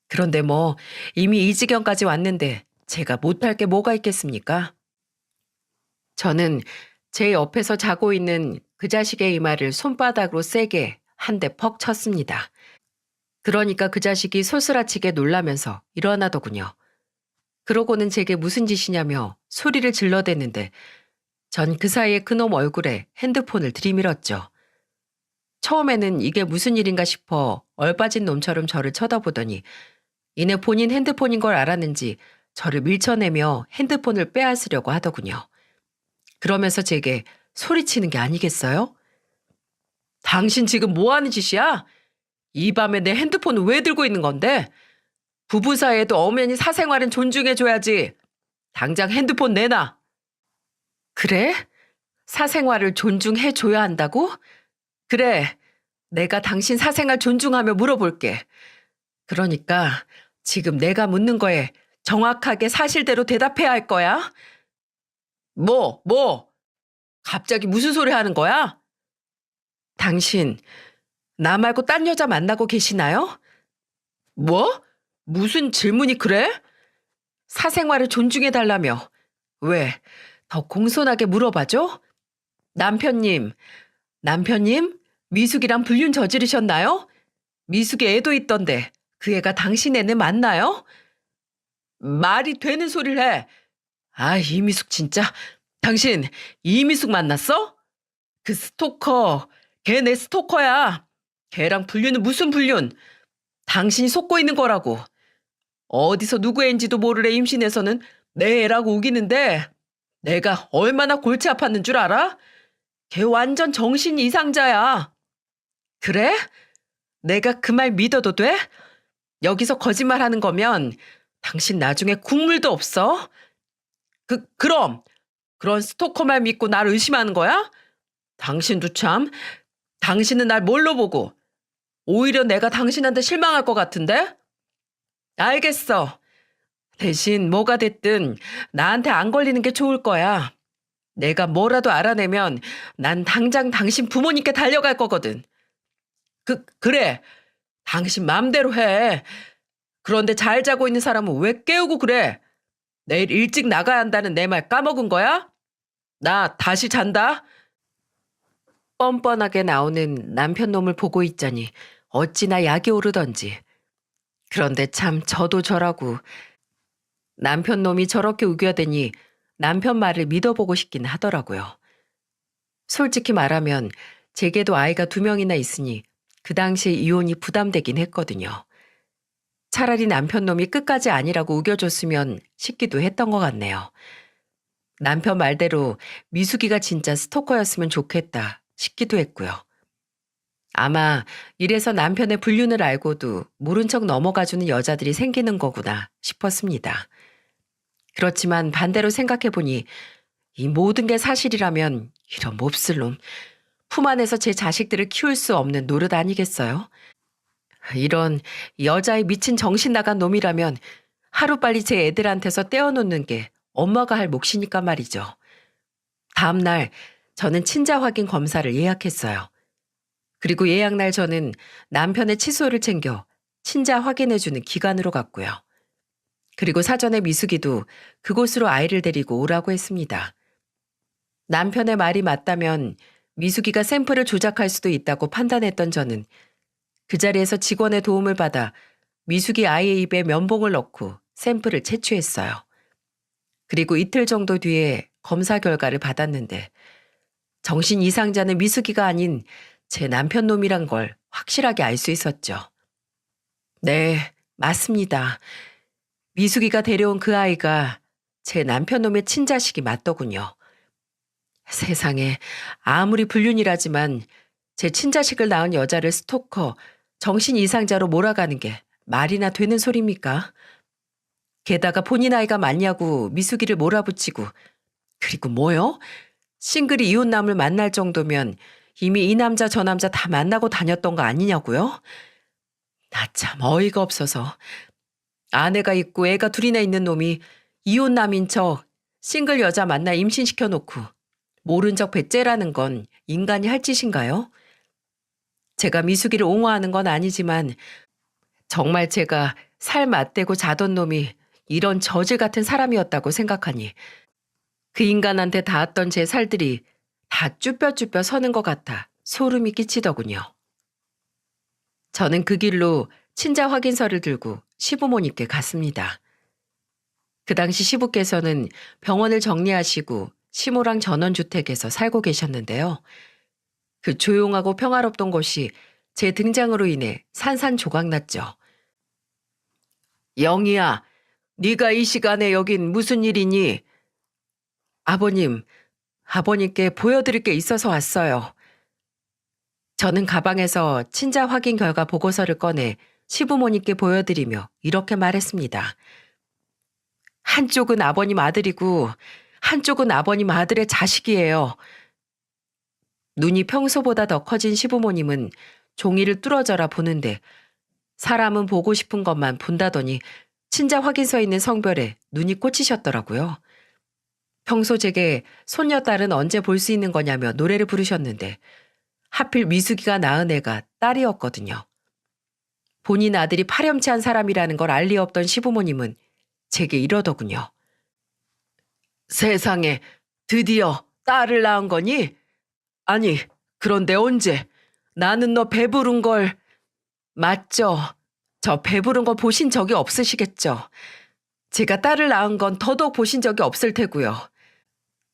그런데 뭐 이미 이 지경까지 왔는데 제가 못할 게 뭐가 있겠습니까? 저는 제 옆에서 자고 있는 그 자식의 이마를 손바닥으로 세게 한 대 퍽 쳤습니다. 그러니까 그 자식이 소스라치게 놀라면서 일어나더군요. 그러고는 제게 무슨 짓이냐며 소리를 질러댔는데 전 그 사이에 그놈 얼굴에 핸드폰을 들이밀었죠. 처음에는 이게 무슨 일인가 싶어 얼빠진 놈처럼 저를 쳐다보더니 이내 본인 핸드폰인 걸 알았는지 저를 밀쳐내며 핸드폰을 빼앗으려고 하더군요. 그러면서 제게 소리치는 게 아니겠어요? 당신 지금 뭐 하는 짓이야? 이 밤에 내 핸드폰을 왜 들고 있는 건데? 부부 사이에도 엄연히 사생활은 존중해줘야지. 당장 핸드폰 내놔. 그래? 사생활을 존중해줘야 한다고? 그래. 내가 당신 사생활 존중하며 물어볼게. 그러니까 지금 내가 묻는 거에 정확하게 사실대로 대답해야 할 거야? 뭐? 갑자기 무슨 소리 하는 거야? 당신, 나 말고 딴 여자 만나고 계시나요? 뭐? 무슨 질문이 그래? 사생활을 존중해달라며. 왜? 더 공손하게 물어봐줘? 남편님, 미숙이랑 불륜 저지르셨나요? 미숙이 애도 있던데 그 애가 당신 애는 맞나요? 말이 되는 소리를 해. 아, 이미숙 진짜. 당신 이미숙 만났어? 그 스토커. 걔 내 스토커야. 걔랑 불륜은 무슨 불륜? 당신이 속고 있는 거라고. 어디서 누구 애인지도 모를 애 임신해서는 내 애라고 우기는데 내가 얼마나 골치 아팠는 줄 알아? 걔 완전 정신 이상자야. 그래? 내가 그 말 믿어도 돼? 여기서 거짓말하는 거면 당신 나중에 국물도 없어? 그럼 그런 스토커 말 믿고 날 의심하는 거야? 당신도 참. 당신은 날 뭘로 보고? 오히려 내가 당신한테 실망할 것 같은데? 알겠어. 대신 뭐가 됐든 나한테 안 걸리는 게 좋을 거야. 내가 뭐라도 알아내면 난 당장 당신 부모님께 달려갈 거거든. 그래. 당신 맘대로 해. 그런데 잘 자고 있는 사람은 왜 깨우고 그래? 내일 일찍 나가야 한다는 내 말 까먹은 거야? 나 다시 잔다. 뻔뻔하게 나오는 남편 놈을 보고 있자니 어찌나 약이 오르던지. 그런데 참 저도 저라고 남편 놈이 저렇게 우겨대니 남편 말을 믿어보고 싶긴 하더라고요. 솔직히 말하면 제게도 아이가 2명이나 있으니 그 당시에 이혼이 부담되긴 했거든요. 차라리 남편 놈이 끝까지 아니라고 우겨줬으면 싶기도 했던 것 같네요. 남편 말대로 미숙이가 진짜 스토커였으면 좋겠다 싶기도 했고요. 아마 이래서 남편의 불륜을 알고도 모른 척 넘어가주는 여자들이 생기는 거구나 싶었습니다. 그렇지만 반대로 생각해보니 이 모든 게 사실이라면 이런 몹쓸 놈, 품 안에서 제 자식들을 키울 수 없는 노릇 아니겠어요? 이런 여자의 미친 정신 나간 놈이라면 하루빨리 제 애들한테서 떼어놓는 게 엄마가 할 몫이니까 말이죠. 다음 날 저는 친자 확인 검사를 예약했어요. 그리고 예약날 저는 남편의 칫솔을 챙겨 친자 확인해주는 기관으로 갔고요. 그리고 사전에 미숙이도 그곳으로 아이를 데리고 오라고 했습니다. 남편의 말이 맞다면 미숙이가 샘플을 조작할 수도 있다고 판단했던 저는 그 자리에서 직원의 도움을 받아 미숙이 아이의 입에 면봉을 넣고 샘플을 채취했어요. 그리고 이틀 정도 뒤에 검사 결과를 받았는데 정신 이상자는 미숙이가 아닌 제 남편 놈이란 걸 확실하게 알 수 있었죠. 네, 맞습니다. 미숙이가 데려온 그 아이가 제 남편 놈의 친자식이 맞더군요. 세상에 아무리 불륜이라지만 제 친자식을 낳은 여자를 스토커, 정신 이상자로 몰아가는 게 말이나 되는 소리입니까? 게다가 본인 아이가 맞냐고 미숙이를 몰아붙이고 그리고 뭐요? 싱글이 이웃남을 만날 정도면 이미 이 남자 저 남자 다 만나고 다녔던 거 아니냐고요? 나 참 어이가 없어서 아내가 있고 애가 둘이나 있는 놈이 이웃남인 척 싱글 여자 만나 임신시켜놓고 모른 척 배째라는 건 인간이 할 짓인가요? 제가 미숙이를 옹호하는 건 아니지만 정말 제가 살 맞대고 자던 놈이 이런 저질 같은 사람이었다고 생각하니 그 인간한테 닿았던 제 살들이 다 쭈뼛쭈뼛 서는 것 같아 소름이 끼치더군요. 저는 그 길로 친자 확인서를 들고 시부모님께 갔습니다. 그 당시 시부께서는 병원을 정리하시고 시모랑 전원주택에서 살고 계셨는데요. 그 조용하고 평화롭던 곳이 제 등장으로 인해 산산조각났죠. 영희야, 네가 이 시간에 여긴 무슨 일이니? 아버님께 보여드릴 게 있어서 왔어요. 저는 가방에서 친자 확인 결과 보고서를 꺼내 시부모님께 보여드리며 이렇게 말했습니다. 한쪽은 아버님 아들이고 한쪽은 아버님 아들의 자식이에요. 눈이 평소보다 더 커진 시부모님은 종이를 뚫어져라 보는데 사람은 보고 싶은 것만 본다더니 친자 확인서에 있는 성별에 눈이 꽂히셨더라고요. 평소 제게 손녀딸은 언제 볼 수 있는 거냐며 노래를 부르셨는데 하필 미숙이가 낳은 애가 딸이었거든요. 본인 아들이 파렴치한 사람이라는 걸 알 리 없던 시부모님은 제게 이러더군요. 세상에, 드디어 딸을 낳은 거니? 아니, 그런데 언제? 나는 너 배부른 걸... 맞죠? 저 배부른 거 보신 적이 없으시겠죠? 제가 딸을 낳은 건 더더욱 보신 적이 없을 테고요.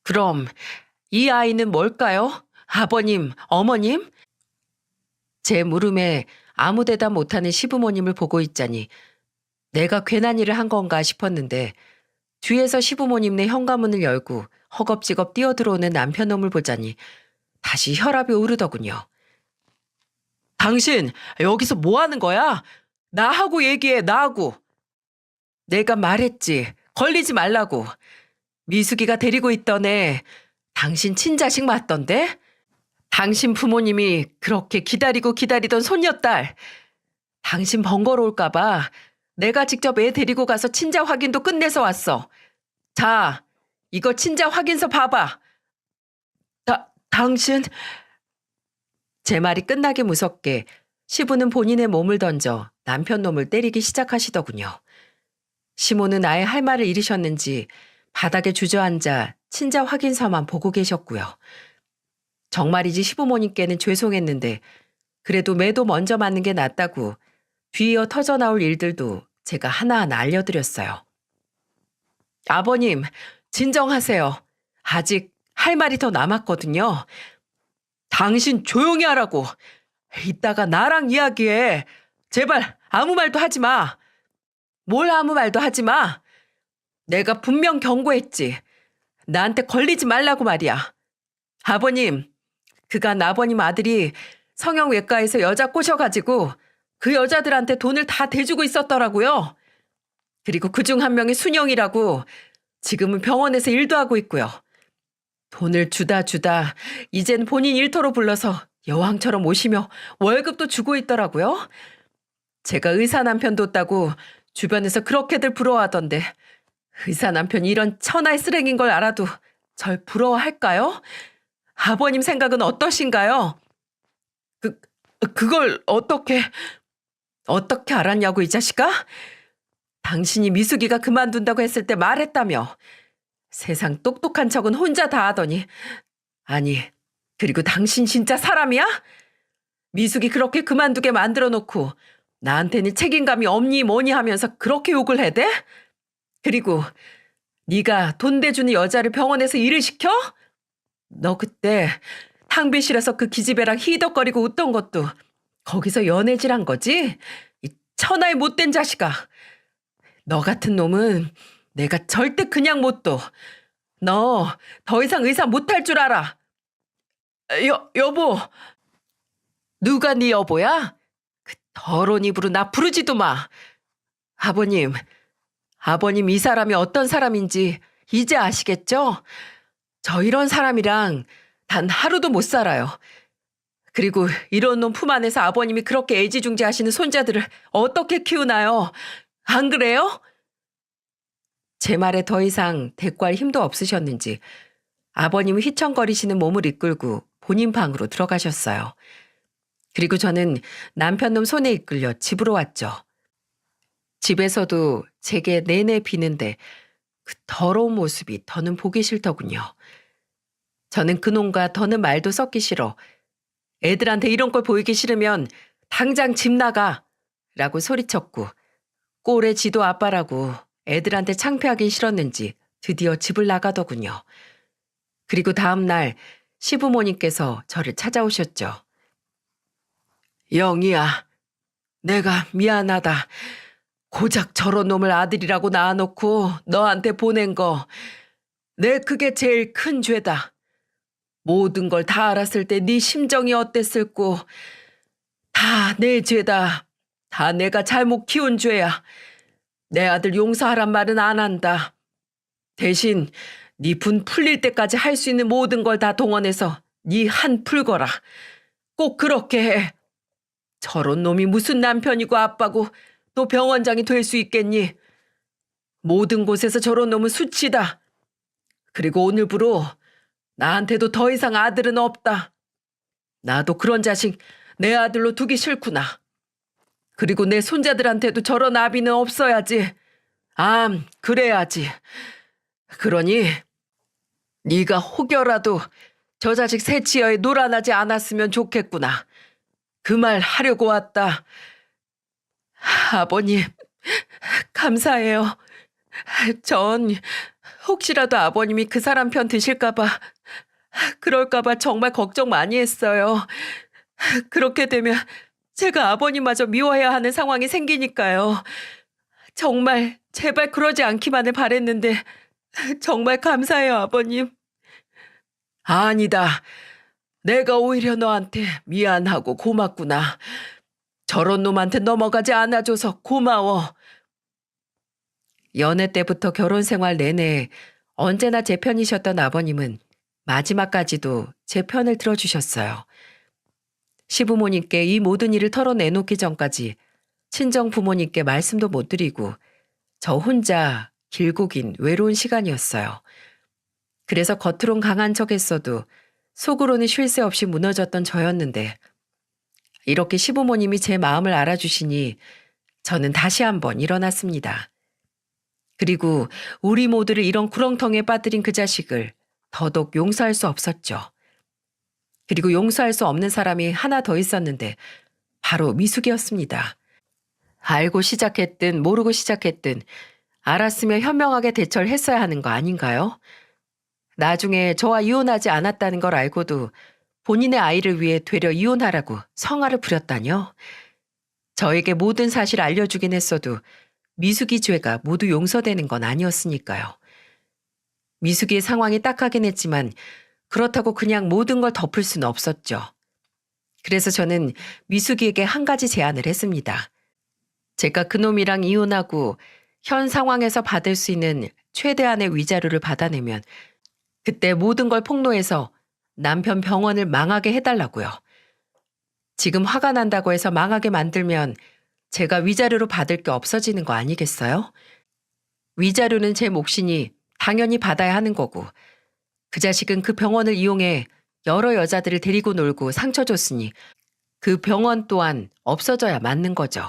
그럼 이 아이는 뭘까요? 아버님, 어머님? 제 물음에 아무 대답 못하는 시부모님을 보고 있자니 내가 괜한 일을 한 건가 싶었는데 뒤에서 시부모님네 현관문을 열고 허겁지겁 뛰어들어오는 남편놈을 보자니 다시 혈압이 오르더군요. 당신 여기서 뭐 하는 거야? 나하고 얘기해, 나하고. 내가 말했지. 걸리지 말라고. 미숙이가 데리고 있던 애 당신 친자식 맞던데? 당신 부모님이 그렇게 기다리던 손녀딸. 당신 번거로울까 봐 내가 직접 애 데리고 가서 친자 확인도 끝내서 왔어. 자, 이거 친자 확인서 봐봐. 당신... 제 말이 끝나기 무섭게 시부는 본인의 몸을 던져 남편 놈을 때리기 시작하시더군요. 시모는 아예 할 말을 잃으셨는지 바닥에 주저앉아 친자 확인서만 보고 계셨고요. 정말이지 시부모님께는 죄송했는데 그래도 매도 먼저 맞는 게 낫다고 뒤이어 터져나올 일들도 제가 하나하나 알려드렸어요. 아버님, 진정하세요. 아직 할 말이 더 남았거든요. 당신 조용히 하라고. 이따가 나랑 이야기해. 제발 아무 말도 하지 마. 뭘 아무 말도 하지 마. 내가 분명 경고했지. 나한테 걸리지 말라고 말이야. 아버님, 그간 아버님 아들이 성형외과에서 여자 꼬셔가지고 그 여자들한테 돈을 다 대주고 있었더라고요. 그리고 그중 한 명이 순영이라고 지금은 병원에서 일도 하고 있고요. 돈을 주다 이젠 본인 일터로 불러서 여왕처럼 오시며 월급도 주고 있더라고요. 제가 의사 남편 뒀다고 주변에서 그렇게들 부러워하던데 의사 남편이 이런 천하의 쓰레기인 걸 알아도 절 부러워할까요? 아버님 생각은 어떠신가요? 그걸 어떻게 알았냐고 이 자식아? 당신이 미숙이가 그만둔다고 했을 때 말했다며. 세상 똑똑한 척은 혼자 다 하더니. 아니, 그리고 당신 진짜 사람이야? 미숙이 그렇게 그만두게 만들어 놓고 나한테는 책임감이 없니 뭐니 하면서 그렇게 욕을 해대? 그리고 네가 돈 대주는 여자를 병원에서 일을 시켜? 너 그때 탕비실에서 그 기집애랑 히덕거리고 웃던 것도 거기서 연애질한 거지? 이 천하의 못된 자식아. 너 같은 놈은 내가 절대 그냥 못 둬. 너 더 이상 의사 못할 줄 알아. 여보. 누가 네 여보야? 그 더러운 입으로 나 부르지도 마. 아버님 이 사람이 어떤 사람인지 이제 아시겠죠? 저 이런 사람이랑 단 하루도 못 살아요. 그리고 이런 놈 품 안에서 아버님이 그렇게 애지중지하시는 손자들을 어떻게 키우나요? 안 그래요? 제 말에 더 이상 대꾸할 힘도 없으셨는지 아버님은 휘청거리시는 몸을 이끌고 본인 방으로 들어가셨어요. 그리고 저는 남편놈 손에 이끌려 집으로 왔죠. 집에서도 제게 내내 비는데 그 더러운 모습이 더는 보기 싫더군요. 저는 그놈과 더는 말도 섞기 싫어. 애들한테 이런 걸 보이기 싫으면 당장 집 나가! 라고 소리쳤고 꼴의 지도 아빠라고 애들한테 창피하긴 싫었는지 드디어 집을 나가더군요. 그리고 다음 날 시부모님께서 저를 찾아오셨죠. 영희야, 내가 미안하다. 고작 저런 놈을 아들이라고 낳아놓고 너한테 보낸 거. 내 그게 제일 큰 죄다. 모든 걸 다 알았을 때 네 심정이 어땠을꼬. 다 내 죄다. 다 내가 잘못 키운 죄야. 내 아들 용서하란 말은 안 한다. 대신 네 분 풀릴 때까지 할 수 있는 모든 걸 다 동원해서 네 한 풀거라. 꼭 그렇게 해. 저런 놈이 무슨 남편이고 아빠고 또 병원장이 될 수 있겠니? 모든 곳에서 저런 놈은 수치다. 그리고 오늘부로 나한테도 더 이상 아들은 없다. 나도 그런 자식 내 아들로 두기 싫구나. 그리고 내 손자들한테도 저런 아비는 없어야지. 그래야지. 그러니 네가 혹여라도 저 자식 새치여에 놀아나지 않았으면 좋겠구나. 그 말 하려고 왔다. 아버님, 감사해요. 전 혹시라도 아버님이 그 사람 편 드실까봐, 그럴까봐 정말 걱정 많이 했어요. 그렇게 되면 제가 아버님마저 미워해야 하는 상황이 생기니까요. 정말 제발 그러지 않기만을 바랬는데 정말 감사해요, 아버님. 아니다. 내가 오히려 너한테 미안하고 고맙구나. 저런 놈한테 넘어가지 않아줘서 고마워. 연애 때부터 결혼 생활 내내 언제나 제 편이셨던 아버님은 마지막까지도 제 편을 들어주셨어요. 시부모님께 이 모든 일을 털어내놓기 전까지 친정 부모님께 말씀도 못 드리고 저 혼자 길고 긴 외로운 시간이었어요. 그래서 겉으론 강한 척했어도 속으로는 쉴 새 없이 무너졌던 저였는데 이렇게 시부모님이 제 마음을 알아주시니 저는 다시 한번 일어났습니다. 그리고 우리 모두를 이런 구렁텅이에 빠뜨린 그 자식을 더더욱 용서할 수 없었죠. 그리고 용서할 수 없는 사람이 하나 더 있었는데 바로 미숙이었습니다. 알고 시작했든 모르고 시작했든 알았으며 현명하게 대처를 했어야 하는 거 아닌가요? 나중에 저와 이혼하지 않았다는 걸 알고도 본인의 아이를 위해 되려 이혼하라고 성화를 부렸다뇨. 저에게 모든 사실을 알려주긴 했어도 미숙이 죄가 모두 용서되는 건 아니었으니까요. 미숙이의 상황이 딱하긴 했지만 그렇다고 그냥 모든 걸 덮을 수는 없었죠. 그래서 저는 미숙이에게 한 가지 제안을 했습니다. 제가 그놈이랑 이혼하고 현 상황에서 받을 수 있는 최대한의 위자료를 받아내면 그때 모든 걸 폭로해서 남편 병원을 망하게 해달라고요. 지금 화가 난다고 해서 망하게 만들면 제가 위자료로 받을 게 없어지는 거 아니겠어요? 위자료는 제 몫이니 당연히 받아야 하는 거고 그 자식은 그 병원을 이용해 여러 여자들을 데리고 놀고 상처 줬으니 그 병원 또한 없어져야 맞는 거죠.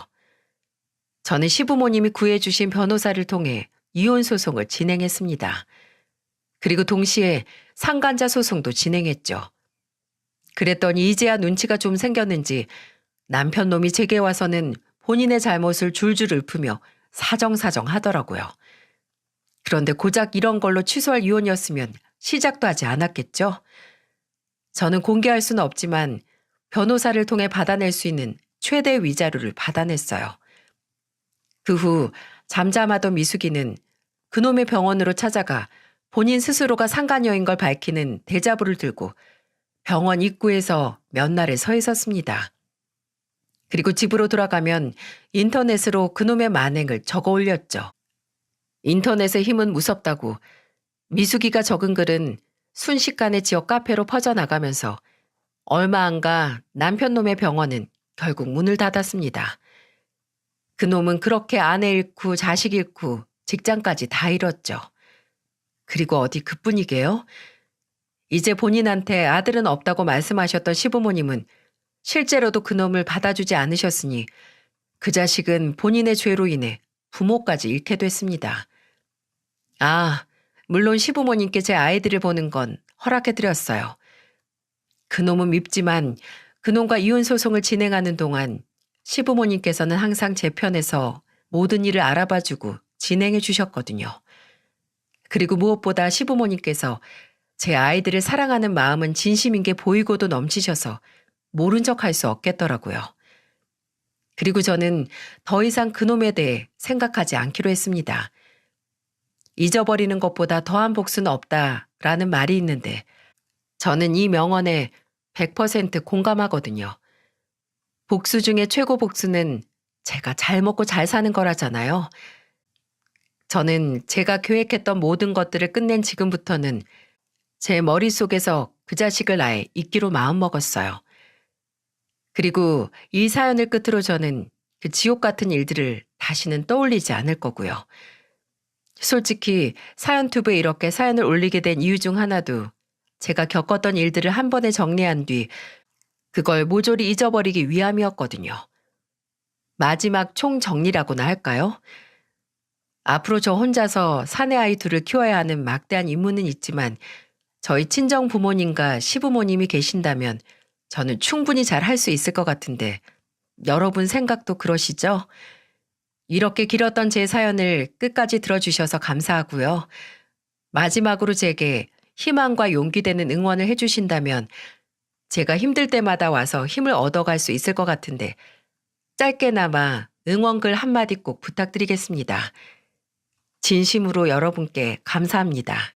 저는 시부모님이 구해주신 변호사를 통해 이혼 소송을 진행했습니다. 그리고 동시에 상간자 소송도 진행했죠. 그랬더니 이제야 눈치가 좀 생겼는지 남편 놈이 제게 와서는 본인의 잘못을 줄줄 읊으며 사정사정 하더라고요. 그런데 고작 이런 걸로 취소할 이혼이었으면 시작도 하지 않았겠죠? 저는 공개할 수는 없지만 변호사를 통해 받아낼 수 있는 최대 위자료를 받아냈어요. 그 후 잠잠하던 미숙이는 그놈의 병원으로 찾아가 본인 스스로가 상간녀인 걸 밝히는 대자보를 들고 병원 입구에서 몇 날에 서 있었습니다. 그리고 집으로 돌아가면 인터넷으로 그놈의 만행을 적어 올렸죠. 인터넷의 힘은 무섭다고 미숙이가 적은 글은 순식간에 지역 카페로 퍼져나가면서 얼마 안 가 남편 놈의 병원은 결국 문을 닫았습니다. 그놈은 그렇게 아내 잃고 자식 잃고 직장까지 다 잃었죠. 그리고 어디 그뿐이게요? 이제 본인한테 아들은 없다고 말씀하셨던 시부모님은 실제로도 그놈을 받아주지 않으셨으니 그 자식은 본인의 죄로 인해 부모까지 잃게 됐습니다. 아, 물론 시부모님께 제 아이들을 보는 건 허락해드렸어요. 그놈은 밉지만 그놈과 이혼 소송을 진행하는 동안 시부모님께서는 항상 제 편에서 모든 일을 알아봐주고 진행해 주셨거든요. 그리고 무엇보다 시부모님께서 제 아이들을 사랑하는 마음은 진심인 게 보이고도 넘치셔서 모른 척 할 수 없겠더라고요. 그리고 저는 더 이상 그놈에 대해 생각하지 않기로 했습니다. 잊어버리는 것보다 더한 복수는 없다라는 말이 있는데 저는 이 명언에 100% 공감하거든요. 복수 중에 최고 복수는 제가 잘 먹고 잘 사는 거라잖아요. 저는 제가 계획했던 모든 것들을 끝낸 지금부터는 제 머릿속에서 그 자식을 아예 잊기로 마음먹었어요. 그리고 이 사연을 끝으로 저는 그 지옥 같은 일들을 다시는 떠올리지 않을 거고요. 솔직히 사연투브에 이렇게 사연을 올리게 된 이유 중 하나도 제가 겪었던 일들을 한 번에 정리한 뒤 그걸 모조리 잊어버리기 위함이었거든요. 마지막 총정리라고나 할까요? 앞으로 저 혼자서 사내 아이 둘을 키워야 하는 막대한 임무는 있지만 저희 친정 부모님과 시부모님이 계신다면 저는 충분히 잘 할 수 있을 것 같은데 여러분 생각도 그러시죠? 이렇게 길었던 제 사연을 끝까지 들어주셔서 감사하고요. 마지막으로 제게 희망과 용기 되는 응원을 해주신다면 제가 힘들 때마다 와서 힘을 얻어갈 수 있을 것 같은데 짧게나마 응원글 한마디 꼭 부탁드리겠습니다. 진심으로 여러분께 감사합니다.